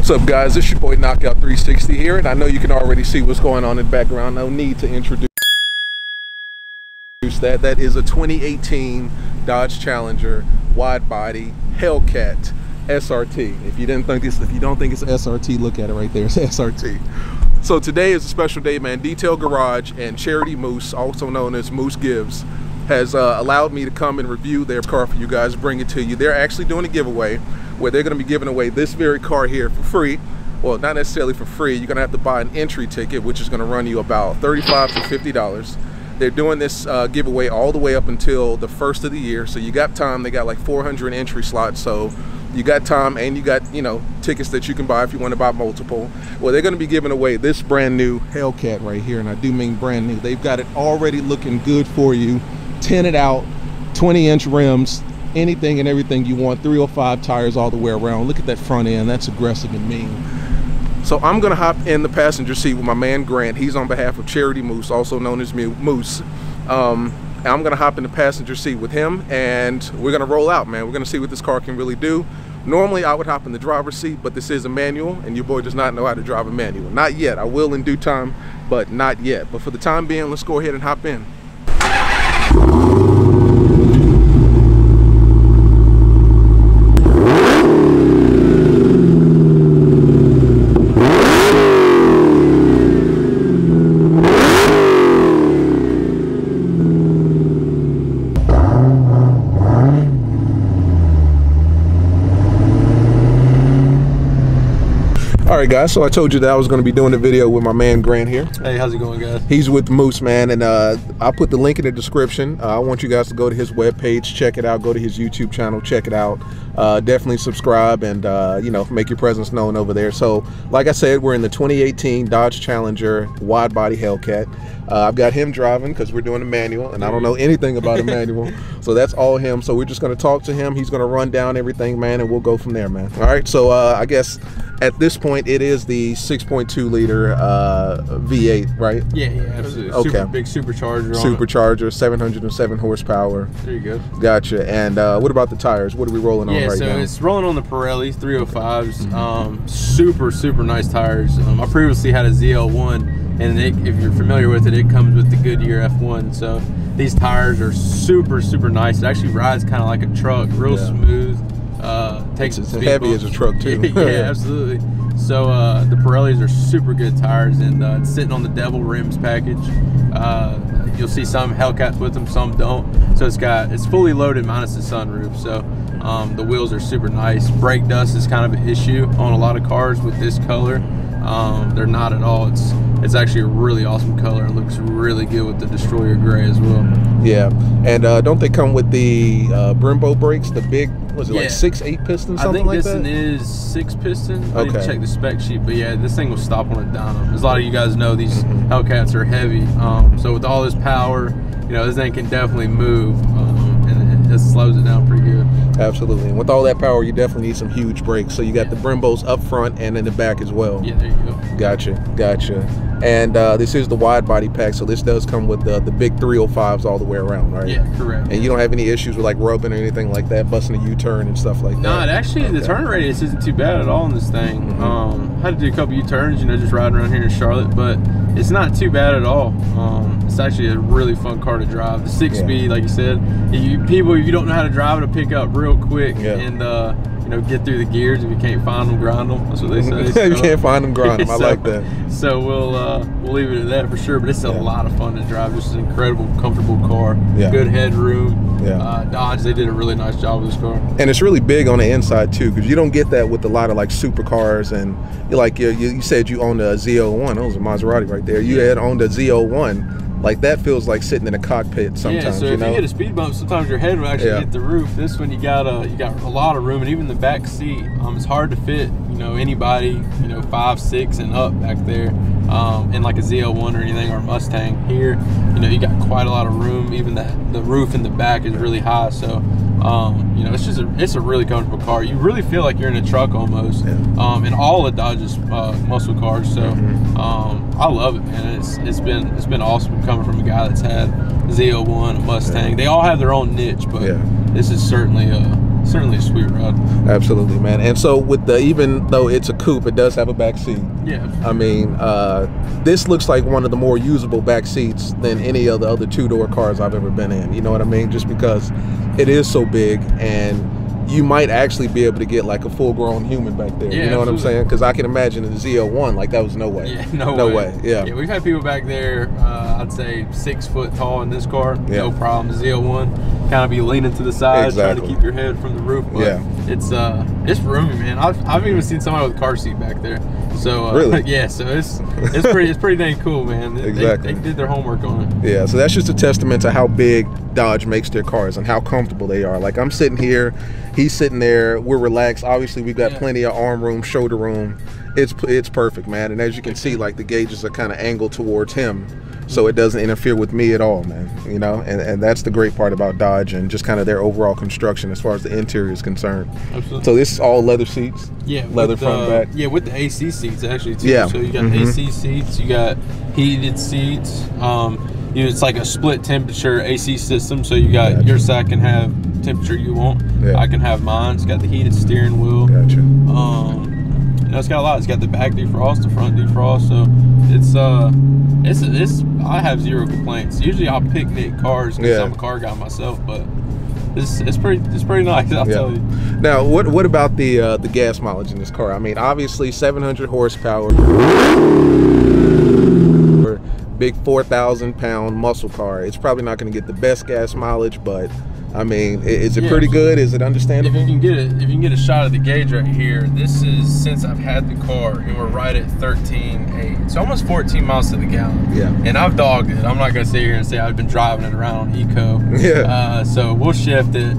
What's up, guys? It's your boy Knockout 360 here, and I know you can already see what's going on in the background. No need to introduce that. That is a 2018 Dodge Challenger wide body Hellcat SRT. If you don't think it's an SRT, look at it right there. It's SRT. So today is a special day, man. Detail Garage and Charity Moose, also known as Moose Gives, has allowed me to come and review their car for you guys, bring it to you. They're actually doing a giveaway where they're going to be giving away this very car here for free. Well, not necessarily for free. You're going to have to buy an entry ticket, which is going to run you about $35 to $50. They're doing this giveaway all the way up until the first of the year, so you got time. They got like 400 entry slots, so you got time, and you got, you know, tickets that you can buy if you want to buy multiple. Well, they're going to be giving away this brand new Hellcat right here, and I do mean brand new. They've got it already looking good for you, tinted out, 20-inch rims, anything and everything you want, 305 tires all the way around. Look at that front end, that's aggressive and mean. So I'm gonna hop in the passenger seat with my man Grant. He's on behalf of Charity Moose, also known as Moose. I'm gonna hop in the passenger seat with him, and we're gonna roll out, man. We're gonna see what this car can really do. Normally I would hop in the driver's seat, but this is a manual, and your boy does not know how to drive a manual. Not yet. I will in due time, but not yet. But for the time being, let's go ahead and hop in. Alright guys, so I told you that I was going to be doing a video with my man Grant here. Hey, how's it going, guys? He's with Moose, man, and I'll put the link in the description. I want you guys to go to his webpage, check it out, go to his YouTube channel, check it out. Definitely subscribe and, you know, make your presence known over there. So, like I said, we're in the 2018 Dodge Challenger wide body Hellcat. I've got him driving because we're doing a manual, and I don't know anything about a manual, so that's all him. So we're just going to talk to him. He's going to run down everything, man, and we'll go from there, man. All right, so I guess at this point it is the 6.2 liter V8, right? Yeah, absolutely. Okay. Super big supercharger. Supercharger, 707 horsepower. There you go. Gotcha. And what about the tires? What are we rolling on right now? Yeah, so it's rolling on the Pirelli 305s. Super nice tires. I previously had a ZL1, and if you're familiar with it, it comes with the Goodyear F1. So these tires are super nice. It actually rides kind of like a truck, real smooth. Takes it's heavy as a truck too. Yeah, absolutely. So the Pirellis are super good tires, and it's sitting on the Devil Rims package. You'll see some Hellcats with them, some don't. So it's fully loaded minus the sunroof. So the wheels are super nice. Brake dust is kind of an issue on a lot of cars with this color. They're not at all. It's actually a really awesome color. It looks really good with the Destroyer gray as well. Yeah, and don't they come with the Brembo brakes, the big, was it like 6-8 piston, something like that? I think this one is 6 piston. I need to check the spec sheet, but yeah, this thing will stop on a dime. As a lot of you guys know, these Hellcats are heavy. So with all this power, you know, this thing can definitely move, and it just slows it down pretty good. Absolutely, and with all that power, you definitely need some huge brakes. So you got the Brembos up front and in the back as well. Yeah, there you go. Gotcha. And this is the wide body pack, so this does come with the big 305s all the way around, right? Yeah, correct. And you don't have any issues with like rubbing or anything like that, busting a U-turn and stuff like that? No, actually, the turn radius isn't too bad at all in this thing. Had to do a couple U-turns, you know, just riding around here in Charlotte, but it's not too bad at all. It's actually a really fun car to drive. The 6-speed, like you said, if you don't know how to drive, it'll pick up real quick, and you know, get through the gears. If you can't find them, grind them. That's what they say. If you can't find them, grind them. I like that. So we'll leave it at that for sure. But it's a lot of fun to drive. Just an incredible, comfortable car. Good headroom. Dodge, they did a really nice job with this car. And it's really big on the inside too, because you don't get that with a lot of like supercars. And you said you owned a Z01. That was a Maserati right there. You had owned a Z01. Like that feels like sitting in a cockpit sometimes. Yeah, so if you hit a speed bump, sometimes your head will actually hit the roof. This one you got a lot of room, and even the back seat, it's hard to fit, you know, anybody, you know, 5, 6 and up back there, in like a ZL1 or anything, or a Mustang. Here, you know, you got quite a lot of room. Even the roof in the back is really high, so you know, it's a really comfortable car. You really feel like you're in a truck almost. In all of Dodge's muscle cars. So I love it, man. It's been awesome coming from a guy that's had ZL1, a Mustang. They all have their own niche, but this is certainly certainly a sweet ride. Absolutely, man. And so with the, even though it's a coupe, it does have a back seat. Yeah. I mean, this looks like one of the more usable back seats than any of the other two-door cars I've ever been in. You know what I mean? Just because it is so big, and you might actually be able to get like a full-grown human back there. Yeah, you know what I'm absolutely. saying? Because I can imagine in the Z01, like that was no way. Yeah, no way. Yeah. We've had people back there, I'd say 6 foot tall in this car, no problem. The Z01, kind of be leaning to the side, trying to keep your head from the roof. But it's roomy, man. I've even seen somebody with a car seat back there. So really? Yeah, so it's pretty dang cool, man. Exactly. They did their homework on it. Yeah, so that's just a testament to how big Dodge makes their cars and how comfortable they are. Like, I'm sitting here, he's sitting there, we're relaxed. Obviously, we've got plenty of arm room, shoulder room. It's perfect, man. And as you can see, like, the gauges are kind of angled towards him, so it doesn't interfere with me at all, man. You know, and that's the great part about Dodge and just kind of their overall construction as far as the interior is concerned. Absolutely. So this is all leather seats. Yeah, leather front and back. Yeah, with the AC seats actually too. Yeah. So you got AC seats, you got heated seats. It's like a split temperature AC system. So you got your side can have temperature you want. Yeah. I can have mine. It's got the heated steering wheel. Gotcha. It's got a lot. It's got the back defrost, the front defrost. So it's I have zero complaints. Usually I'll picnic cars because I'm a car guy myself, but it's pretty nice. I'll tell you. Now, what about the gas mileage in this car? I mean, obviously 700 horsepower, big 4,000-pound muscle car. It's probably not going to get the best gas mileage, but I mean, is it pretty good? Is it understandable? If you can get a shot of the gauge right here, this is since I've had the car, and we're right at 13.8. It's almost 14 miles to the gallon. Yeah. And I've dogged it. I'm not gonna sit here and say I've been driving it around on eco. Yeah. So we'll shift it.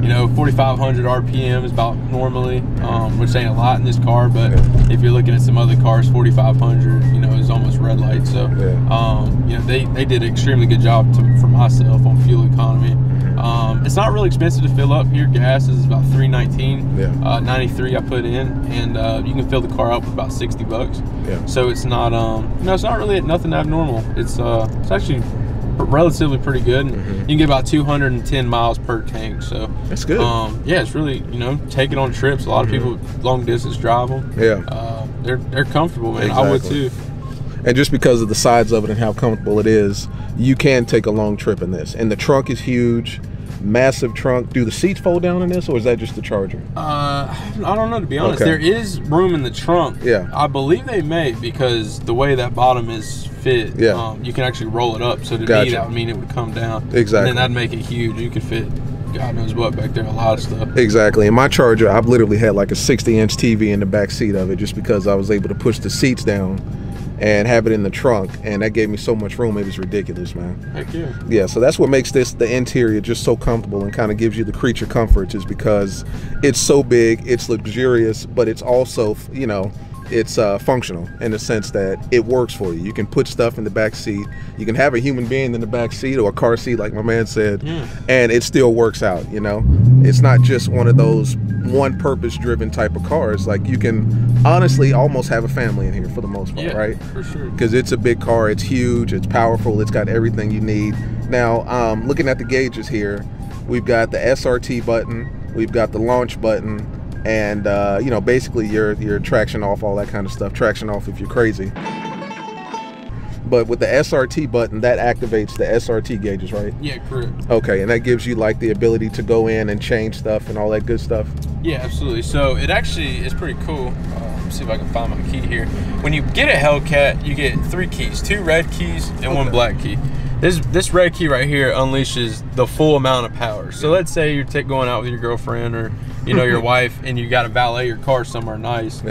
4,500 RPM is about normally, which ain't a lot in this car, but if you're looking at some other cars, 4,500, is almost red light. So, they did an extremely good job for myself on fuel economy. It's not really expensive to fill up here. Gas is about $3.19. 93 I put in, and you can fill the car up with about $60. Yeah. So it's not, it's not really nothing abnormal. It's actually relatively pretty good. You can get about 210 miles per tank, so that's good. It's really taking on trips. A lot of people long distance drive them. They're comfortable, man. Exactly. I would too. And just because of the size of it and how comfortable it is, you can take a long trip in this. And the trunk is huge, massive trunk. Do the seats fold down in this, or is that just the Charger? I don't know, to be honest. There is room in the trunk. Yeah. I believe they may, because the way that bottom is fit, you can actually roll it up. So to me, that would mean it would come down. Exactly. And then that'd make it huge. You could fit God knows what back there, a lot of stuff. Exactly. In my Charger, I've literally had like a 60-inch TV in the back seat of it, just because I was able to push the seats down and have it in the trunk, and that gave me so much room. It was ridiculous, man. Heck yeah. Yeah, so that's what makes the interior just so comfortable and kind of gives you the creature comforts, is because it's so big, it's luxurious, but it's also, it's functional in the sense that it works for you. You can put stuff in the back seat. You can have a human being in the back seat, or a car seat, like my man said, and it still works out. It's not just one of those one purpose driven type of cars. Like, you can honestly almost have a family in here for the most part, right? For sure. Because it's a big car, it's huge, it's powerful, it's got everything you need. Now, looking at the gauges here, we've got the SRT button, we've got the launch button, and basically your traction off, all that kind of stuff. Traction off if you're crazy. But with the SRT button, that activates the SRT gauges, right? Yeah, correct. Okay, and that gives you like the ability to go in and change stuff and all that good stuff. Yeah, absolutely. So it actually is pretty cool. Let's see if I can find my key here. When you get a Hellcat, you get 3 keys, 2 red keys and 1 black key. This red key right here unleashes the full amount of power. So let's say you're going out with your girlfriend, or your wife, and you got to valet your car somewhere nice.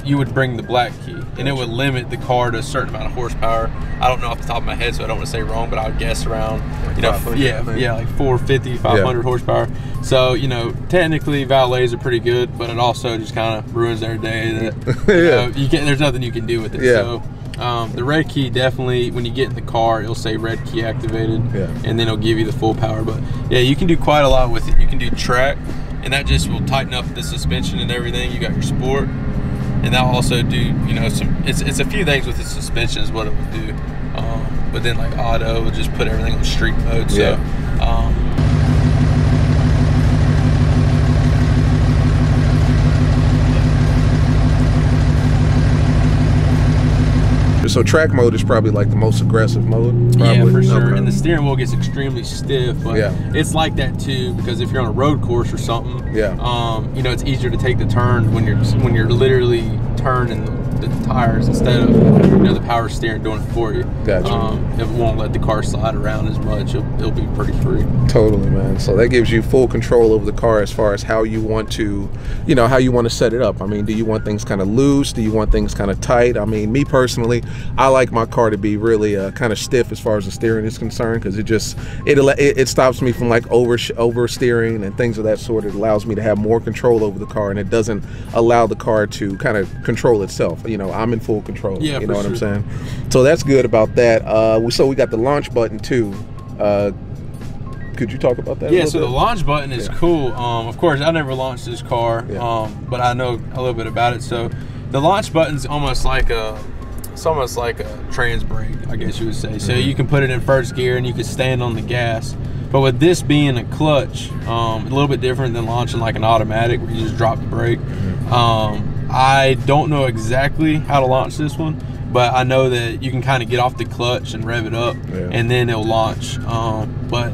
You would bring the black key, and it would limit the car to a certain amount of horsepower. I don't know off the top of my head, so I don't want to say wrong, but I would guess around like 450, 500 horsepower. So technically valets are pretty good, but it also just kind of ruins their day. That there's nothing you can do with it. So the red key, definitely when you get in the car, it'll say red key activated, and then it'll give you the full power. But yeah, you can do quite a lot with it. You can do track, and that just will tighten up the suspension and everything. You got your sport, and that'll also do it's a few things with the suspension is what it would do. But then like auto will just put everything on street mode. So So track mode is probably like the most aggressive mode, probably. Yeah, for sure. Okay. And the steering wheel gets extremely stiff, but it's like that too, because if you're on a road course or something, you know, it's easier to take the turn when you're literally turning the tires instead of, you know, the power steering doing it for you. Gotcha. It won't let the car slide around as much. It'll be pretty free. Totally, man. So that gives you full control over the car as far as how you want to, you know, how you want to set it up. I mean, do you want things kind of loose? Do you want things kind of tight? I mean, me personally, I like my car to be really kind of stiff as far as the steering is concerned, because it stops me from like oversteering and things of that sort. It allows me to have more control over the car, and it doesn't allow the car to kind of control itself. You know, I'm in full control. Yeah, you know what I'm saying? So that's good about that. So we got the launch button too. Could you talk about that? Yeah, so the launch button is cool. Of course, I never launched this car, but I know a little bit about it. So the launch button's almost like a trans brake, I guess you would say. So you can put it in first gear and you can stand on the gas. But with this being a clutch, a little bit different than launching like an automatic where you just drop the brake. I don't know exactly how to launch this one, but I know that you can kind of get off the clutch and rev it up, and then it'll launch. But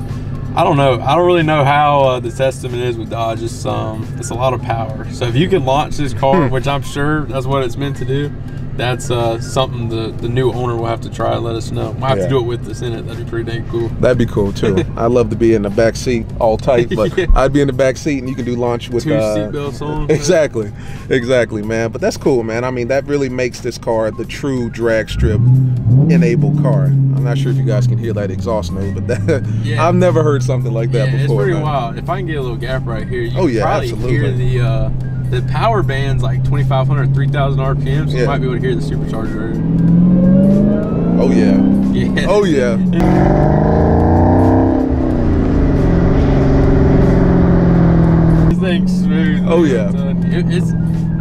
I don't know. I don't really know how the testament is with Dodge. It's a lot of power. So if you can launch this car, which I'm sure that's what it's meant to do, that's something the new owner will have to try and let us know. Might have to do it with us in it. That'd be pretty dang cool. That'd be cool too. I'd love to be in the back seat all tight, but I'd be in the back seat and you can do launch with 2 seatbelts on. Exactly, man. But that's cool, man. I mean, that really makes this car the true drag strip enabled car. I'm not sure if you guys can hear that exhaust note, but that, I've never heard something like that before. It's pretty man. wild. If I can get a little gap right here, you can probably absolutely. hear the power band's like 2,500, 3,000 RPM, so you might be able to hear the supercharger. Oh yeah. Oh yeah. This thing's smooth. Oh yeah.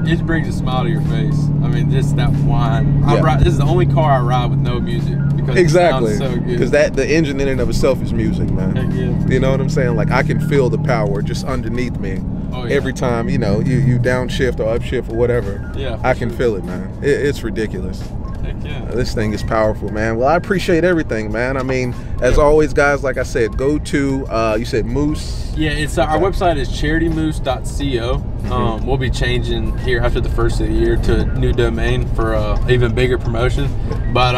It brings a smile to your face. I mean, just that whine. This is the only car I ride with no music because it sounds so good. Because the engine in and of itself is music, man. You know what I'm saying? Like I can feel the power just underneath me. Every time, you know, you downshift or upshift or whatever, I can feel it, man. It's ridiculous. Heck yeah. This thing is powerful, man. Well, I appreciate everything, man. I mean, as always, guys, like I said, go to, you said Moose? Yeah, it's our website is charitymoose.co. We'll be changing here after the first of the year to a new domain for even bigger promotion. But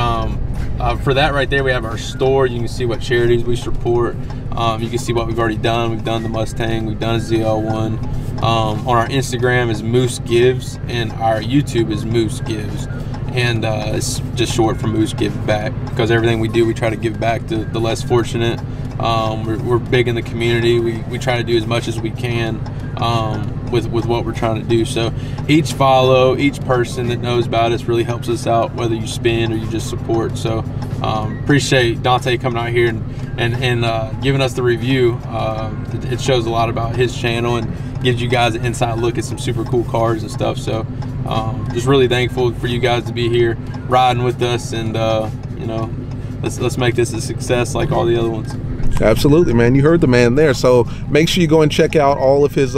for that right there, we have our store. You can see what charities we support. You can see what we've already done. We've done the Mustang. We've done ZL1. On our Instagram is Moose Gives, and our YouTube is Moose Gives. And it's just short for Moose Give Back, because everything we do, we try to give back to the less fortunate. We're big in the community. We try to do as much as we can with what we're trying to do. So each follow, each person that knows about us really helps us out, whether you spend or you just support. So appreciate Dante coming out here and giving us the review. It shows a lot about his channel and gives you guys an inside look at some super cool cars and stuff. So just really thankful for you guys to be here riding with us, and you know, let's make this a success like all the other ones. Absolutely, man. You heard the man there. So make sure you go and check out all of his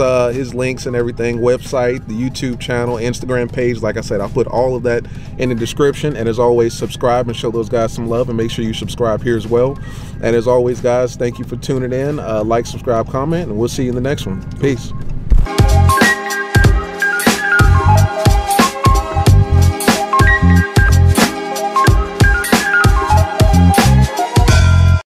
links and everything, website, the YouTube channel, Instagram page. Like I said, I'll put all of that in the description. And as always, subscribe and show those guys some love, and make sure you subscribe here as well. And as always, guys, thank you for tuning in. Like, subscribe, comment, and we'll see you in the next one. Peace.